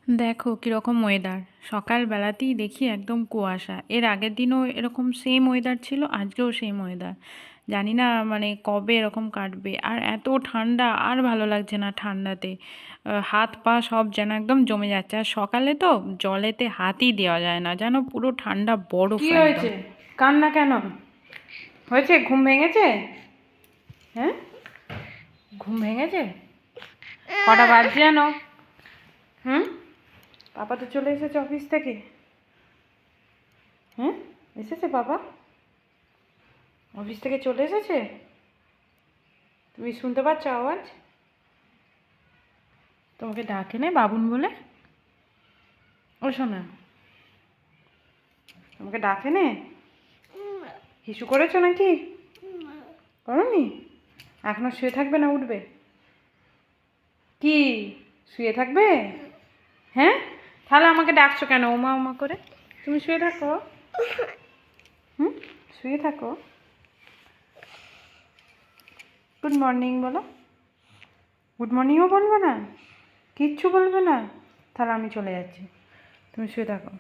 দেখো কীরকম ওয়েদার, সকালবেলাতেই দেখি একদম কুয়াশা। এর আগের দিনও এরকম সেম ওয়েদার ছিল, আজকেও সেম ওয়েদার। জানি না মানে কবে এরকম কাটবে। আর এত ঠান্ডা, আর ভালো লাগছে না ঠান্ডাতে। হাত পা সব যেন একদম জমে যাচ্ছে। আর সকালে তো জলেতে হাতই দেওয়া যায় না, যেন পুরো ঠান্ডা বরফ কি একদম। হয়েছে? কান্না কেন হয়েছে? ঘুম ভেঙেছে? হ্যাঁ, ঘুম ভেঙেছে? কটা বাজছে জানো? হুম, পাপা তো চলে এসেছে অফিস থেকে। হ্যাঁ, এসেছে পাপা, অফিস থেকে চলে এসেছে। তুমি শুনতে পাচ্ছ আওয়াজ? তোমাকে ডাকে না বাবুন বলে? ও শোনা, তোমাকে ডাকে নে? হিসু করেছো নাকি? করনি? এখনো শুয়ে থাকবে না উঠবে? কি শুয়ে থাকবে? হ্যাঁ, তাহলে আমাকে ডাকছো কেন ওমা ওমা করে? তুমি শুয়ে থাকো। হুম, শুয়ে থাকো। গুড মর্নিং বলো। গুড মর্নিংও বলবে না? কিচ্ছু বলবে না? তাহলে আমি চলে যাচ্ছি, তুমি শুয়ে থাকো।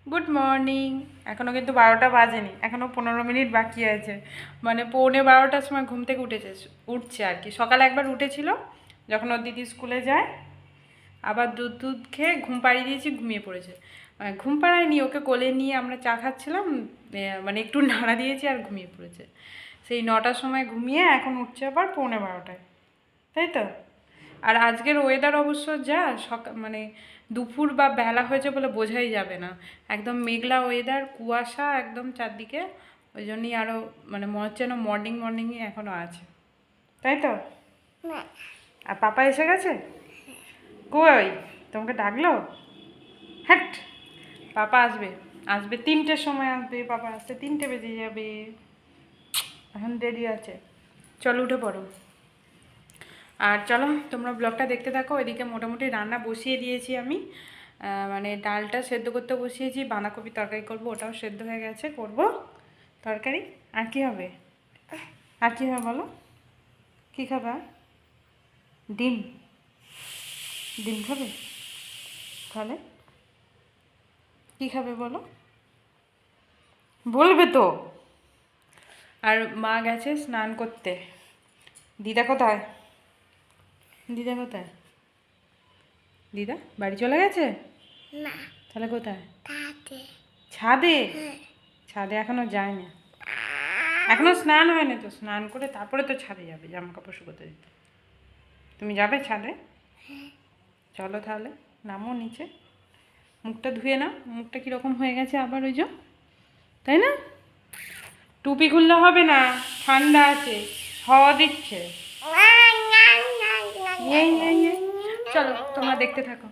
Good morning. এখনও কিন্তু 12টা বাজেনি, এখনও 15 মিনিট বাকি আছে। মানে 11:45টার সময় ঘুম থেকে উঠছে আর কি। সকালে একবার উঠেছিল যখন ওর দিদি স্কুলে যায়, আবার দুধ দুধ খেয়ে ঘুম পাড়িয়ে দিয়েছি, ঘুমিয়ে পড়েছে। ঘুম পাড়ায়নি, ওকে কোলে নিয়ে আমরা চা খাচ্ছিলাম, মানে একটু নাড়া দিয়েছি আর ঘুমিয়ে পড়েছে। সেই 9টার সময় ঘুমিয়ে এখন উঠছে আবার 11:45টায়, তাই তো। আর আজকের ওয়েদার অবশ্য যা মানে দুপুর বা বেলা হয়েছে বলে বোঝাই যাবে না। একদম মেঘলা ওয়েদার, কুয়াশা একদম চারদিকে। ওই জন্যই আরও মানে মনে হচ্ছে যেন মর্নিং মর্নিংই এখনও আছে, তাই তো। আর পাপা এসে গেছে? কই, তোমাকে ডাকলো? হ্যাট, পাপা আসবে, আসবে 3টের সময় আসবে। পাপা আসতে 3টে বেজে যাবে, এখন দেরি আছে। চলো উঠে পড়ো। আর চলো তোমরা ব্লগটা দেখতে থাকো। এদিকে মোটামুটি রান্না বসিয়ে দিয়েছি আমি। মানে ডালটা সেদ্ধ করতে বসিয়েছি, বাঁধাকপি তরকারি করব, ওটাও সেদ্ধ হয়ে গেছে, করব তরকারি। আর কি হবে? আর কি হবে বলো? কী খাবা? ডিম? ডিম খাবে? তাহলে কী খাবে বলো? বলবে তো। আর মা গেছে স্নান করতে। দিদা কোথায়? দিদা কোথায়? দিদা বাড়ি চলে গেছে? না, তাহলে কোথায়? তাতে ছাদে? ছাদে এখনো যায় না, এখনো স্নান হয়নি তো। স্নান করে তারপরে তো ছাদে যাবে জামা কাপড় শুকোতে দিতে। তুমি যাবে ছাদে? চলো তাহলে, নামো নিচে, মুখটা ধুয়ে নাও। মুখটা কীরকম হয়ে গেছে আবার, ওই যে, তাই না? টুপি খুললে হবে না, ঠান্ডা আছে, হাওয়া দিচ্ছে। চলো তোমরা দেখতে থাকো।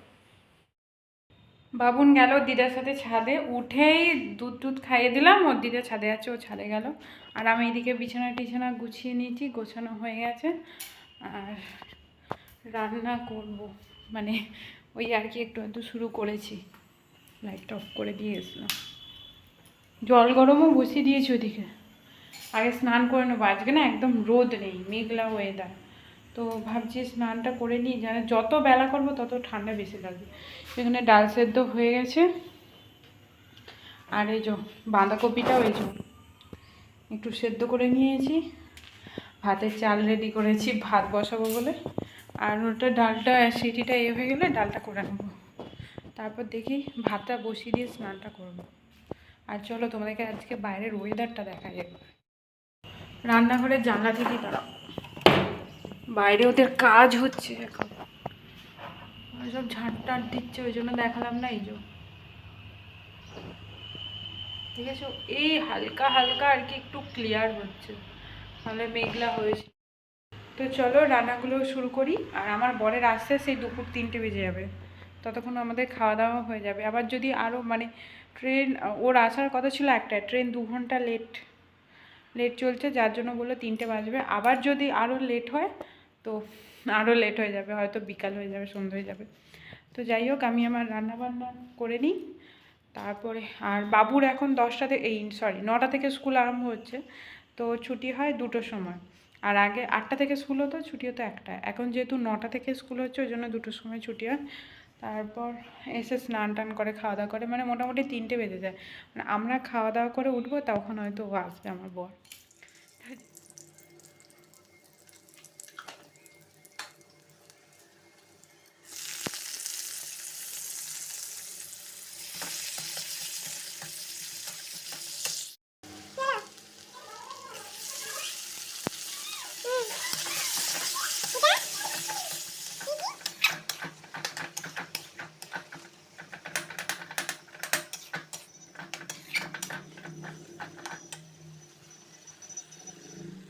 বাবুন গেল দিদার সাথে ছাদে, উঠেই দুধ দুধ খাইয়ে দিলাম। ওর দিদা ছাদে আছে, ও ছাদে গেল। আর আমি এদিকে বিছানা টিছানা গুছিয়ে নিয়েছি, গোছানো হয়ে গেছে। আর রান্না করব, মানে ওই আর কি একটু একটু শুরু করেছি। লাইটটা অফ করে দিয়ে এসলাম, জল গরমও বসিয়ে দিয়েছি ওদিকে। আগে স্নান করে নেবো, আজকে না একদম রোদ নেই, মেঘলা ওয়েদার। তো ভাবছি স্নানটা করে নিই, যেন যত বেলা করবো তত ঠান্ডা বেশি লাগবে। এখানে ডাল সেদ্ধ হয়ে গেছে। আর এই যে বাঁধাকপিটাও এই যে একটু সেদ্ধ করে নিয়েছি। ভাতের চাল রেডি করেছি, ভাত বসাবো বলে। আর ওটা ডালটা সিটিটা হয়ে গেলে ডালটা করে নেবো। তারপর দেখি ভাতটা বসিয়ে দিয়ে স্নানটা করবো। আর চলো তোমাদেরকে আজকে বাইরের ওয়েদারটা দেখা যাবে। রান্নাঘরের জানলা থেকে দাঁড়াও, বাইরে ওদের কাজ হচ্ছে এখন, সব ঝাঁট টাট দিচ্ছে, ওই জন্য দেখালাম না। এই যে ঠিক আছে, এই হালকা হালকা আর কি একটু ক্লিয়ার হচ্ছে, তাহলে মেঘলা হয়েছে। তো চলো রান্নাগুলো শুরু করি। আর আমার বরের আসতে সেই দুপুর 3টে বেজে যাবে, ততক্ষণ আমাদের খাওয়া দাওয়া হয়ে যাবে। আবার যদি আরও মানে ট্রেন, ওর আসার কথা ছিল একটায়, ট্রেন 2 ঘন্টা লেট চলছে, যার জন্য বললো 3টে বাজবে। আবার যদি আরও লেট হয় তো আরও লেট হয়ে যাবে, হয়তো বিকাল হয়ে যাবে, সন্ধ্যে হয়ে যাবে। তো যাই হোক, আমি আমার রান্নাবান্না করে নিই তারপরে। আর বাবুর এখন 9টা থেকে স্কুল আরম্ভ হচ্ছে, তো ছুটি হয় 2টোর সময়। আর আগে 8টা থেকে স্কুল হতো, ছুটি হতো 1টায়। এখন যেহেতু 9টা থেকে স্কুল হচ্ছে ওই জন্য 2টোর সময় ছুটি হয়। তারপর এসে স্নান টান করে খাওয়া দাওয়া করে মানে মোটামুটি 3টে বেজে যায়। মানে আমরা খাওয়া দাওয়া করে উঠবো তখন হয়তো ও আসবে আমার বর।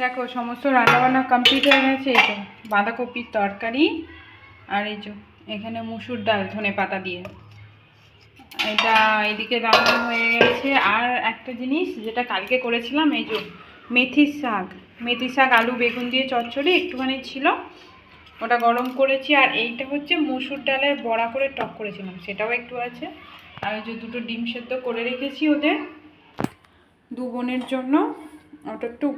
দেখো সমস্ত রান্নাবান্না কমপ্লিট হয়ে গেছে। এই তো বাঁধাকপির তরকারি, আর এই যে এখানে মুসুর ডাল ধনে পাতা দিয়ে, এটা এদিকে রান্না হয়ে গেছে। আর একটা জিনিস যেটা কালকে করেছিলাম, এই যে মেথি শাক আলু বেগুন দিয়ে চচ্চড়ি একটুখানি ছিল, ওটা গরম করেছি। আর এইটা হচ্ছে মসুর ডালের বড়া করে টক করেছিলাম, সেটাও একটু আছে। আর ওই যে 2টো ডিম সেদ্ধ করে রেখেছি ওদের 2 বোনের জন্য। ওটা একটু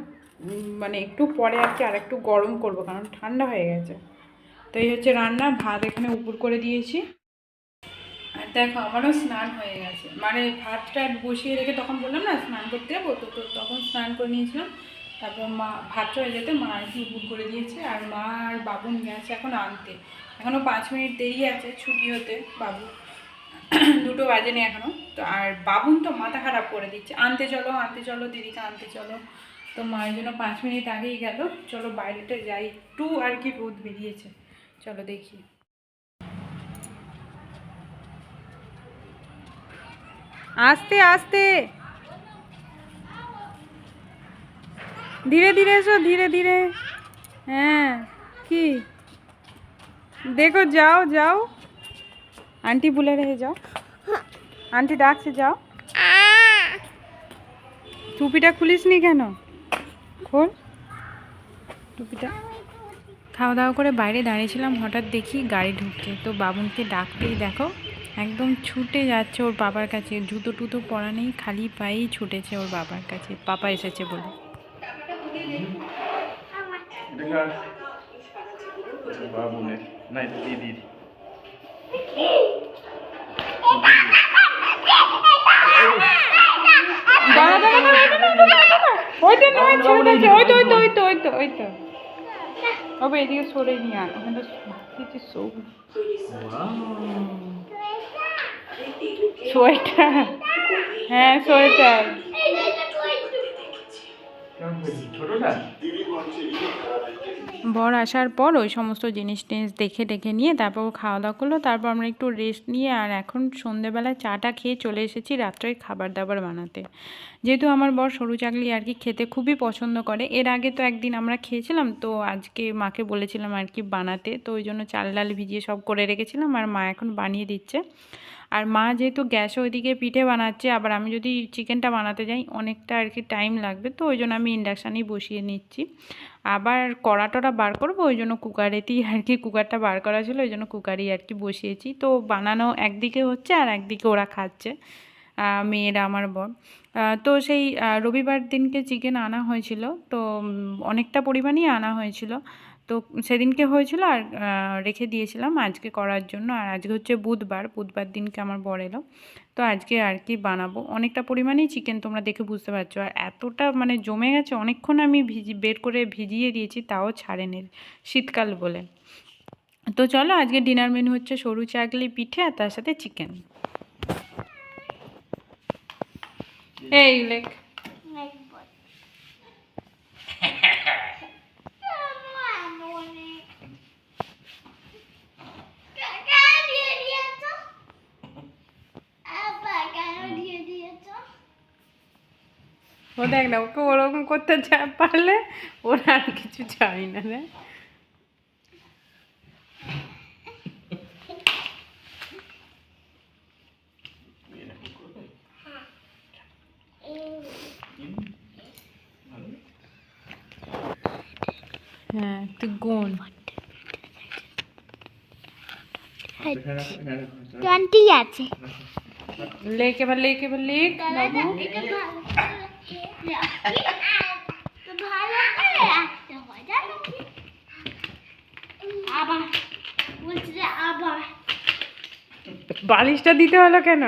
মানে একটু পরে আর কি আর একটু গরম করব, কারণ ঠান্ডা হয়ে গেছে। তো এই হচ্ছে রান্না। ভাত এখানে উপর করে দিয়েছি। আর দেখো আমারও স্নান হয়ে গেছে, মানে ভাতটা বসিয়ে রেখে তখন বললাম না স্নান করতে যাবো, তো তখন স্নান করে নিয়েছিলাম। তারপর মা ভাতটা হয়ে যেতে মা আর কি উপর করে দিয়েছে। আর মা আর বাবুন গেছে এখন আনতে, এখনও 5 মিনিট দেরি আছে ছুটি হতে বাবু 2টো বাজেনি এখনও। তো আর বাবুন তো মাথা খারাপ করে দিচ্ছে, আনতে চলো দিদিকে আনতে চলো। তো মায়ের জন্য 5 মিনিট আগেই গেল। চলো বাইরেটা যাই, একটু আর কি রোদ বেরিয়েছে, চলো দেখি। আস্তে আস্তে, ধীরে ধীরে এসো, ধীরে ধীরে। হ্যাঁ কি দেখো, যাও যাও, আন্টি বলে রেখে যাও, আন্টি ডাকছে যাও। টুপিটা খুলিস নি কেন? খোল টুপিটা। খাওয়া দাওয়া করে বাইরে দাঁড়িয়েছিলাম, হঠাৎ দেখি গাড়ি ঢুকছে। তো বাবুনকে ডাকতেই দেখো একদম ছুটে যাচ্ছে ওর বাবার কাছে, জুতো টুতো পরা নেই, খালি পায়েই ছুটেছে ওর বাবার কাছে, পাপা এসেছে বলে। এদিকে সরে নিয়ে আন, ওখানটা সোয়েটার। হ্যাঁ সোয়েটার। বর আসার পর ওই সমস্ত জিনিস টিনিস দেখে নিয়ে তারপর খাওয়া দাওয়া করলো। তারপর আমরা একটু রেস্ট নিয়ে আর এখন সন্ধেবেলায় চাটা খেয়ে চলে এসেছি রাত্রের খাবার দাবার বানাতে। যেহেতু আমার বর সরু চাকলি আর কি খেতে খুবই পছন্দ করে, এর আগে তো একদিন আমরা খেয়েছিলাম, তো আজকে মাকে বলেছিলাম আর কি বানাতে, তো ওই জন্য চাল ডাল ভিজিয়ে সব করে রেখেছিলাম আর মা এখন বানিয়ে দিচ্ছে। আর মা যেহেতু গ্যাসে ওইদিকে পিঠে বানাচ্ছে, আবার আমি যদি চিকেনটা বানাতে যাই অনেকটা আর কি টাইম লাগবে, তো ওই জন্য আমি ইন্ডাকশানেই বসিয়ে নিচ্ছি। আবার কড়াটা বার করবো, ওই জন্য কুকারেতেই আর কি, কুকারটা বার করা ছিল ওই জন্য কুকারেই আর কি বসিয়েছি। তো বানানো একদিকে হচ্ছে আর একদিকে ওরা খাচ্ছে, মেয়েরা আমার বর। তো সেই রবিবার দিনকে চিকেন আনা হয়েছিল, তো অনেকটা পরিমাণেই আনা হয়েছিল, তো সেদিনকে হয়েছিল আর রেখে দিয়েছিলাম আজকে করার জন্য। আর আজকে হচ্ছে বুধবার দিনকে আমার বর এলো, তো আজকে আর কি বানাবো। অনেকটা পরিমাণেই চিকেন, তোমরা দেখে বুঝতে পারছো। আর এতটা মানে জমে গেছে, অনেকক্ষণ আমি বের করে ভিজিয়ে দিয়েছি তাও ছাড়েনি, শীতকাল বলে। তো চলো আজকে ডিনার মেনু হচ্ছে সরু চাকলি পিঠে আর তার সাথে চিকেন। এই লেখ ও দেখ না, ওকে ওরকম করতে পারলে ওরা আর কিছু চাই না রে। হ্যাঁ তুই গুণ 20 আছে। লেখ এবার লেখ বাবু। তো ভালো করে রাখতে হয়। বালিশটা দিতে হলো কেন?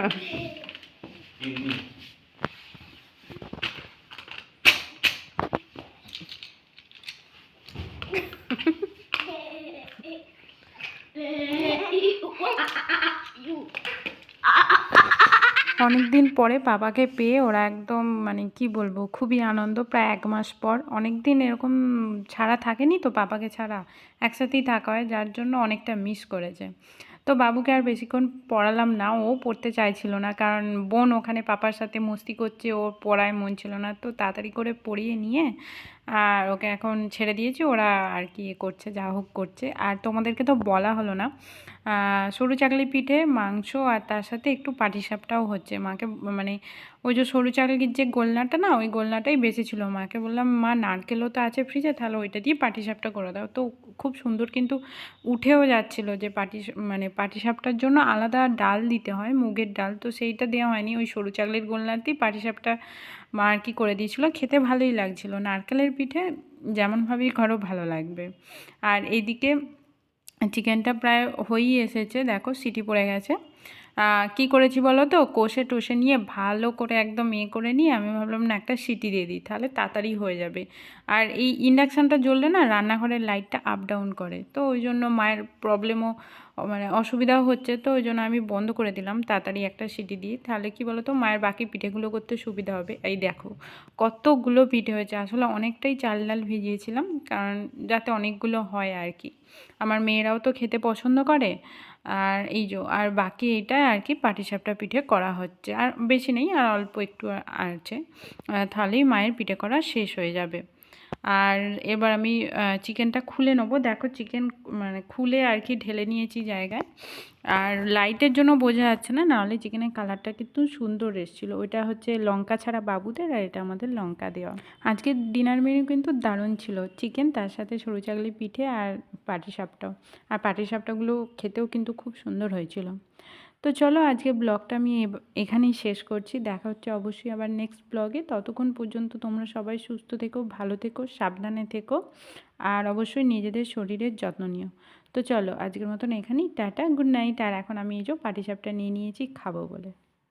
অনেক দিন পরে বাবাকে পেয়ে ওরা একদম মানে কি বলবো, খুবই আনন্দ। প্রায় 1 মাস পর, অনেক দিন এরকম ছাড়া থাকেনি তো, বাবাকে ছাড়া একসাথেই থাকা হয়, যার জন্য অনেকটা মিস করেছে। তো বাবুকে আর বেশিক্ষণ পড়ালাম না, ও পড়তে চাইছিল না, কারণ বোন ওখানে পাপার সাথে মস্তি করছে, ওর পড়ায় মন ছিল না। তো তাড়াতাড়ি করে পড়িয়ে নিয়ে আর ওকে এখন ছেড়ে দিয়েছি, ওরা আর কি করছে, যা হোক করছে। আর তোমাদেরকে তো বলা হলো না, সরু চাকলি পিঠে মাংস আর তার সাথে একটু পাটিসাপটাও হচ্ছে। মাকে মানে ওই যে সরু চাকলির যে গোলনাটা না, ওই গোলনাটাই বেশি ছিল। মাকে বললাম, মা নারকেলও তো আছে ফ্রিজে, তাহলে ওইটা দিয়ে পাটিসাপটা করে দাও। তো খুব সুন্দর কিন্তু উঠেও যাচ্ছিল। যে মানে পাটিসাপটার জন্য আলাদা ডাল দিতে হয়, মুগের ডাল, তো সেইটা দেওয়া হয়নি, ওই সরু চাকলির গোলনাতেই পাটিসাপটা মা আর কি করে দিয়েছিলো। খেতে ভালোই লাগছিল। নারকেলের পিঠে যেমনভাবেই করো ভালো লাগবে। আর এইদিকে চিকেনটা প্রায় হয়েই এসেছে, দেখো সিটি পড়ে গেছে। কি করেছি বলো তো, কষে টষে নিয়ে ভালো করে একদম করে নিয়ে আমি ভাবলাম না একটা সিটি দিয়ে দিই, তাহলে তাড়াতাড়ি হয়ে যাবে। আর এই ইন্ডাকশানটা জ্বললে না রান্নাঘরের লাইটটা আপ ডাউন করে, তো ওই জন্য মায়ের প্রবলেমও মানে অসুবিধাও হচ্ছে, তো ওই জন্য আমি বন্ধ করে দিলাম তাড়াতাড়ি একটা সিটি দিয়ে। তাহলে কি বলো তো, মায়ের বাকি পিঠেগুলো করতে সুবিধা হবে। এই দেখো কতগুলো পিঠে হয়েছে, আসলে অনেকটাই চাল ডাল ভিজিয়েছিলাম, কারণ যাতে অনেকগুলো হয় আর কি। আমার মেয়েরাও তো খেতে পছন্দ করে। আর এই যে আর বাকি এইটা আর কি পাটিসাপটা পিঠে করা হচ্ছে, আর বেশি নেই, আর অল্প একটু আছে, তাহলেই মায়ের পিঠে করা শেষ হয়ে যাবে। আর এবার আমি চিকেনটা খুলে নেবো। দেখো চিকেন মানে খুলে আর কি ঢেলে নিয়েছি জায়গায়। আর লাইটের জন্য বোঝা যাচ্ছে না, নাহলে চিকেনের কালারটা কিন্তু সুন্দর এসেছিলো। ওইটা হচ্ছে লঙ্কা ছাড়া বাবুদের, আর এটা আমাদের লঙ্কা দেওয়া। আজকের ডিনার মেনু কিন্তু দারুণ ছিল, চিকেন তার সাথে সরু চাকলি পিঠে আর পাটিসাপটাও। আর পাটিসাপটাগুলো খেতেও কিন্তু খুব সুন্দর হয়েছিল। তো চলো আজকে ব্লগটা আমি এখানেই শেষ করছি। দেখা হচ্ছে অবশ্যই আবার নেক্সট ব্লগে। ততক্ষণ পর্যন্ত তোমরা সবাই সুস্থ থেকো, ভালো থেকো, সাবধানে থেকো, আর অবশ্যই নিজেদের শরীরের যত্ন নিও। তো চলো আজকের মতন এখানেই টাটা, গুড নাইট। আর এখন আমি এই যে পাটিসাপটা নিয়ে নিয়েছি খাবো বলে।